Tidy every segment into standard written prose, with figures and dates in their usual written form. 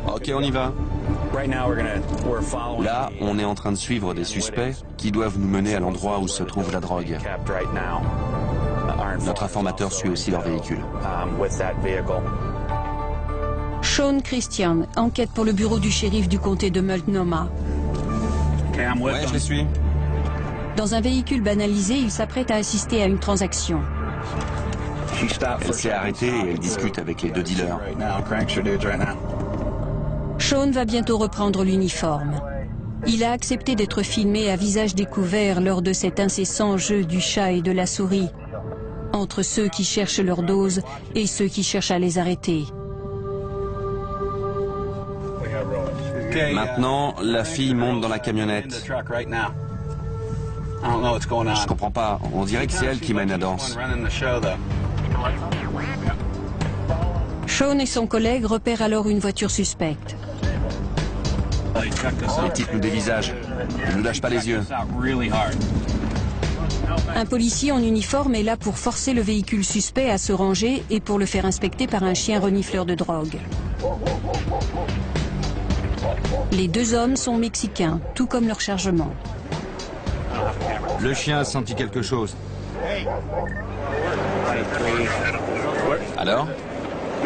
Ok, on y va. Là, on est en train de suivre des suspects qui doivent nous mener à l'endroit où se trouve la drogue. Notre informateur suit aussi leur véhicule. Sean Christian enquête pour le bureau du shérif du comté de Multnomah. Ouais, je les suis. Dans un véhicule banalisé, il s'apprête à assister à une transaction. Elle s'est arrêtée et elle discute avec les deux dealers. Sean va bientôt reprendre l'uniforme. Il a accepté d'être filmé à visage découvert lors de cet incessant jeu du chat et de la souris, entre ceux qui cherchent leur dose et ceux qui cherchent à les arrêter. Maintenant, la fille monte dans la camionnette. Je comprends pas, on dirait que c'est elle qui mène la danse. Sean et son collègue repèrent alors une voiture suspecte. Les types nous dévisagent. Ils ne lâchent pas les yeux. Un policier en uniforme est là pour forcer le véhicule suspect à se ranger et pour le faire inspecter par un chien renifleur de drogue. Les deux hommes sont mexicains, tout comme leur chargement. Le chien a senti quelque chose. Alors?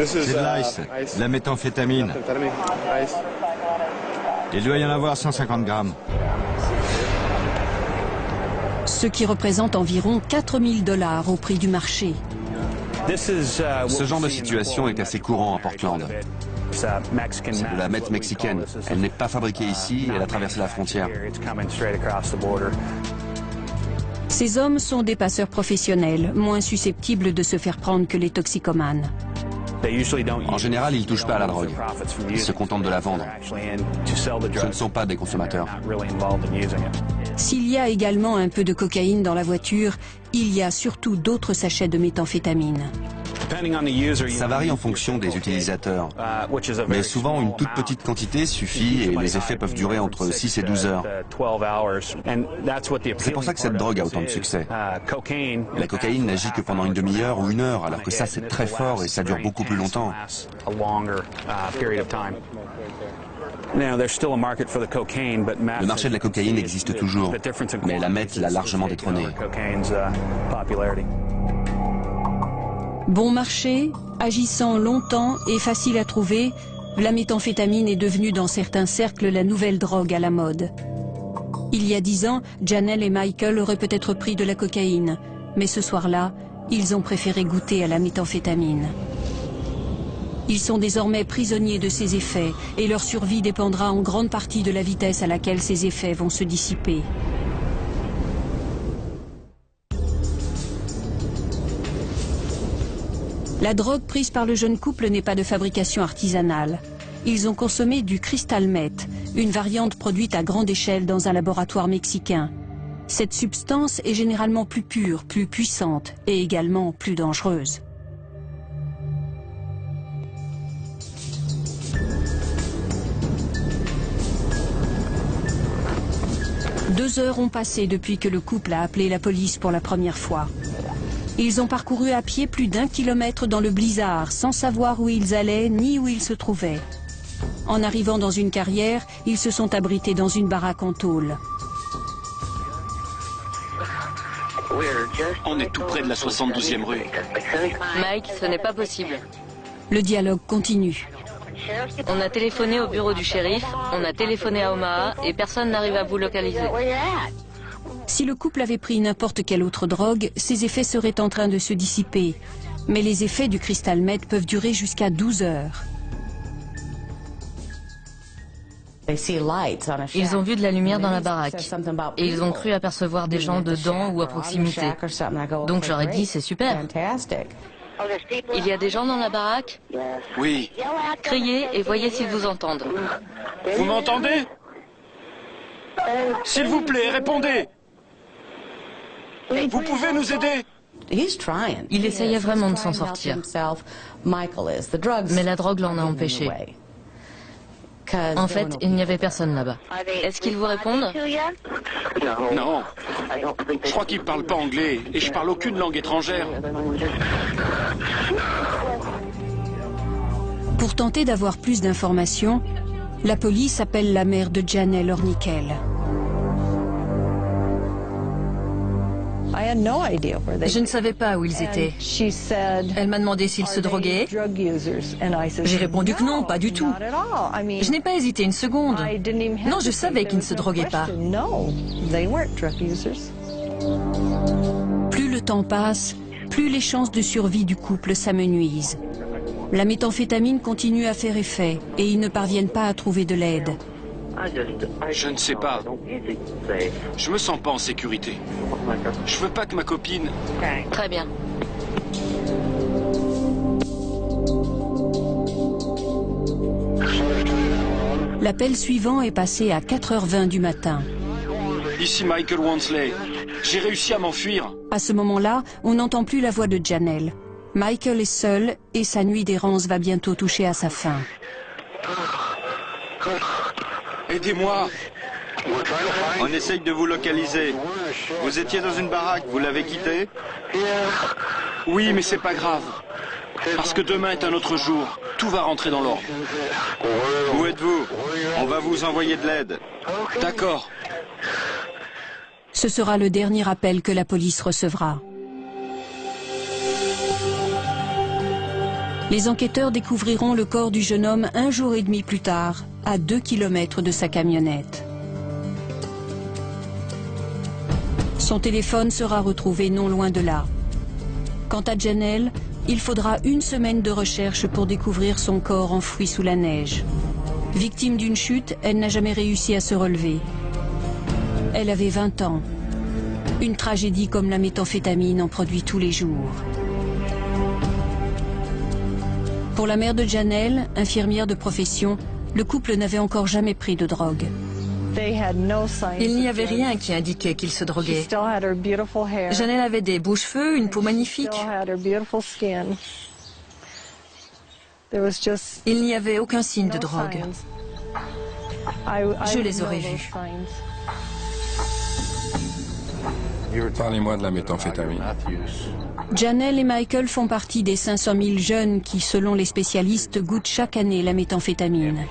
C'est de l'ice, de la méthamphétamine. Il doit y en avoir 150 grammes. Ce qui représente environ 4 000 $ au prix du marché. Ce genre de situation est assez courant à Portland. C'est de la meth mexicaine. Elle n'est pas fabriquée ici, elle a traversé la frontière. Ces hommes sont des passeurs professionnels, moins susceptibles de se faire prendre que les toxicomanes. En général, ils ne touchent pas à la drogue. Ils se contentent de la vendre. Ce ne sont pas des consommateurs. S'il y a également un peu de cocaïne dans la voiture, il y a surtout d'autres sachets de méthamphétamine. Ça varie en fonction des utilisateurs. Mais souvent, une toute petite quantité suffit et les effets peuvent durer entre 6 et 12 heures. C'est pour ça que cette drogue a autant de succès. La cocaïne n'agit que pendant une demi-heure ou une heure, alors que ça, c'est très fort et ça dure beaucoup plus longtemps. Le marché de la cocaïne existe toujours, mais la meth l'a largement détrôné. Bon marché, agissant longtemps et facile à trouver, la méthamphétamine est devenue dans certains cercles la nouvelle drogue à la mode. Il y a 10 ans, Janelle et Michael auraient peut-être pris de la cocaïne, mais ce soir-là, ils ont préféré goûter à la méthamphétamine. Ils sont désormais prisonniers de ces effets et leur survie dépendra en grande partie de la vitesse à laquelle ces effets vont se dissiper. La drogue prise par le jeune couple n'est pas de fabrication artisanale. Ils ont consommé du crystal meth, une variante produite à grande échelle dans un laboratoire mexicain. Cette substance est généralement plus pure, plus puissante et également plus dangereuse. Deux heures ont passé depuis que le couple a appelé la police pour la première fois. Ils ont parcouru à pied plus d'1 kilomètre dans le blizzard, sans savoir où ils allaient ni où ils se trouvaient. En arrivant dans une carrière, ils se sont abrités dans une baraque en tôle. On est tout près de la 72e rue. Mike, ce n'est pas possible. Le dialogue continue. On a téléphoné au bureau du shérif, on a téléphoné à Omaha et personne n'arrive à vous localiser. Si le couple avait pris n'importe quelle autre drogue, ses effets seraient en train de se dissiper. Mais les effets du crystal meth peuvent durer jusqu'à 12 heures. Ils ont vu de la lumière dans la baraque et ils ont cru apercevoir des gens dedans ou à proximité. Donc j'aurais dit c'est super. Il y a des gens dans la baraque? Oui. Criez et voyez s'ils vous entendent. Vous m'entendez? S'il vous plaît, répondez. Vous pouvez nous aider? Il essayait vraiment de s'en sortir. Mais la drogue l'en a empêché. En fait, il n'y avait personne là-bas. Est-ce qu'ils vous répondent? Non. Je crois qu'ils ne parlent pas anglais et je parle aucune langue étrangère. Pour tenter d'avoir plus d'informations, la police appelle la mère de Janelle Hornickel. Je ne savais pas où ils étaient. Elle m'a demandé s'ils se droguaient. J'ai répondu que non, pas du tout. Je n'ai pas hésité une seconde. Non, je savais qu'ils ne se droguaient pas. Plus le temps passe, plus les chances de survie du couple s'amenuisent. La méthamphétamine continue à faire effet et ils ne parviennent pas à trouver de l'aide. Je ne sais pas. Je me sens pas en sécurité. Je veux pas que ma copine... Très bien. L'appel suivant est passé à 4h20 du matin. Ici Michael Wansley. J'ai réussi à m'enfuir. À ce moment-là, on n'entend plus la voix de Janelle. Michael est seul et sa nuit d'errance va bientôt toucher à sa fin. Aidez-moi. On essaye de vous localiser. Vous étiez dans une baraque, vous l'avez quittée? Oui, mais c'est pas grave. Parce que demain est un autre jour. Tout va rentrer dans l'ordre. Où êtes-vous? On va vous envoyer de l'aide. D'accord. Ce sera le dernier appel que la police recevra. Les enquêteurs découvriront le corps du jeune homme 1 jour et demi plus tard, à 2 km de sa camionnette. Son téléphone sera retrouvé non loin de là. Quant à Janelle, il faudra 1 semaine de recherche pour découvrir son corps enfoui sous la neige. Victime d'une chute, elle n'a jamais réussi à se relever. Elle avait 20 ans. Une tragédie comme la méthamphétamine en produit tous les jours. Pour la mère de Janelle, infirmière de profession, le couple n'avait encore jamais pris de drogue. Il n'y avait rien qui indiquait qu'il se droguait. Janelle avait des beaux-cheveux, une peau magnifique. Il n'y avait aucun signe de drogue. Je les aurais vus. Parlez-moi de la méthamphétamine. Janelle et Michael font partie des 500 000 jeunes qui, selon les spécialistes, goûtent chaque année la méthamphétamine.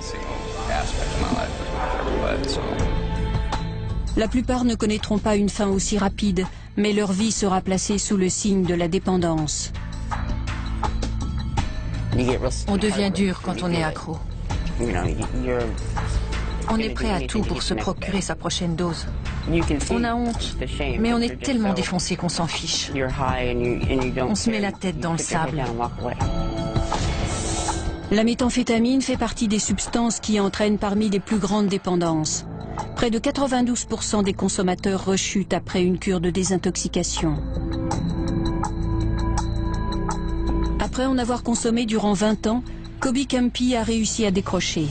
La plupart ne connaîtront pas une fin aussi rapide, mais leur vie sera placée sous le signe de la dépendance. On devient dur quand on est accro. On est prêt à tout pour se procurer sa prochaine dose. On a honte, mais on est tellement défoncé qu'on s'en fiche. On se met la tête dans le sable. La méthamphétamine fait partie des substances qui entraînent parmi les plus grandes dépendances. Près de 92% des consommateurs rechutent après une cure de désintoxication. Après en avoir consommé durant 20 ans, Kobe Campi a réussi à décrocher.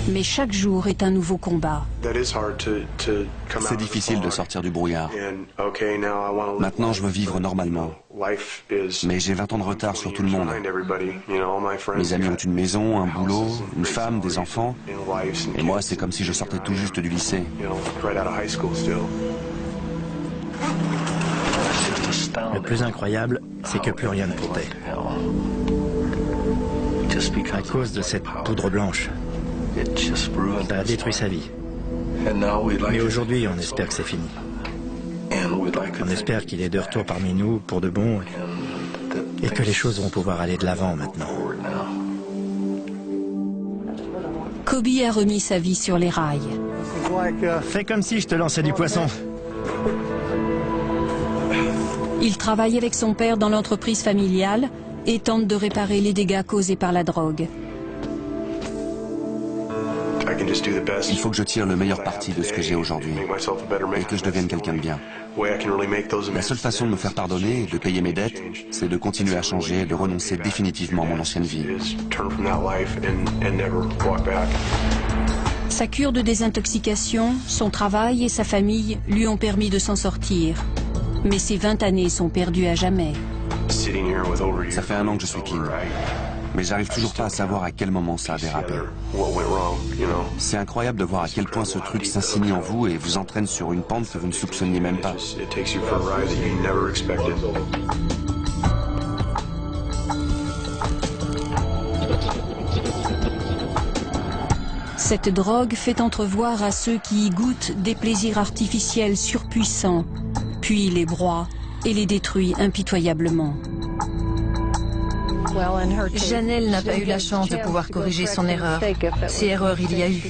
Mais chaque jour est un nouveau combat. C'est difficile de sortir du brouillard. Maintenant, je veux vivre normalement. Mais j'ai 20 ans de retard sur tout le monde. Mes amis ont une maison, un boulot, une femme, des enfants. Et moi, c'est comme si je sortais tout juste du lycée. Le plus incroyable, c'est que plus rien ne comptait. À cause de cette poudre blanche. Ça a détruit sa vie. Mais aujourd'hui, on espère que c'est fini. On espère qu'il est de retour parmi nous pour de bon et que les choses vont pouvoir aller de l'avant maintenant. Kobe a remis sa vie sur les rails. Fais comme si je te lançais du poisson. Il travaille avec son père dans l'entreprise familiale et tente de réparer les dégâts causés par la drogue. Il faut que je tire le meilleur parti de ce que j'ai aujourd'hui et que je devienne quelqu'un de bien. La seule façon de me faire pardonner et de payer mes dettes, c'est de continuer à changer et de renoncer définitivement à mon ancienne vie. Sa cure de désintoxication, son travail et sa famille lui ont permis de s'en sortir. Mais ces 20 années sont perdues à jamais. Ça fait 1 an que je suis clean. Mais j'arrive toujours pas à savoir à quel moment ça a dérapé. C'est incroyable de voir à quel point ce truc s'insinue en vous et vous entraîne sur une pente que vous ne soupçonniez même pas. Cette drogue fait entrevoir à ceux qui y goûtent des plaisirs artificiels surpuissants, puis les broie et les détruit impitoyablement. Janelle n'a pas eu la chance de pouvoir corriger son erreur. Si erreur il y a eu.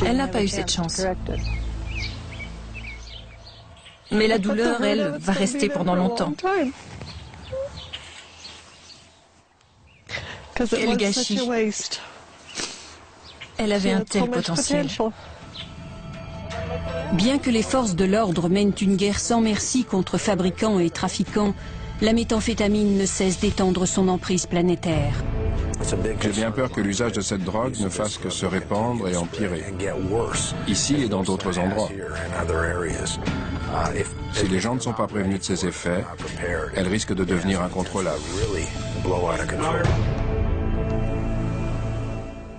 Elle n'a pas eu cette chance. Mais la douleur, elle, va rester pendant longtemps. Quel gâchis. Elle avait un tel potentiel. Bien que les forces de l'ordre mènent une guerre sans merci contre fabricants et trafiquants, la méthamphétamine ne cesse d'étendre son emprise planétaire. J'ai bien peur que l'usage de cette drogue ne fasse que se répandre et empirer, ici et dans d'autres endroits. Si les gens ne sont pas prévenus de ses effets, elle risque de devenir incontrôlable.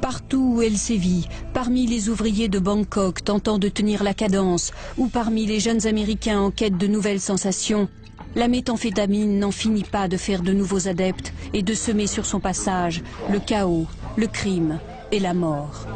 Partout où elle sévit, parmi les ouvriers de Bangkok tentant de tenir la cadence, ou parmi les jeunes Américains en quête de nouvelles sensations, la méthamphétamine n'en finit pas de faire de nouveaux adeptes et de semer sur son passage le chaos, le crime et la mort.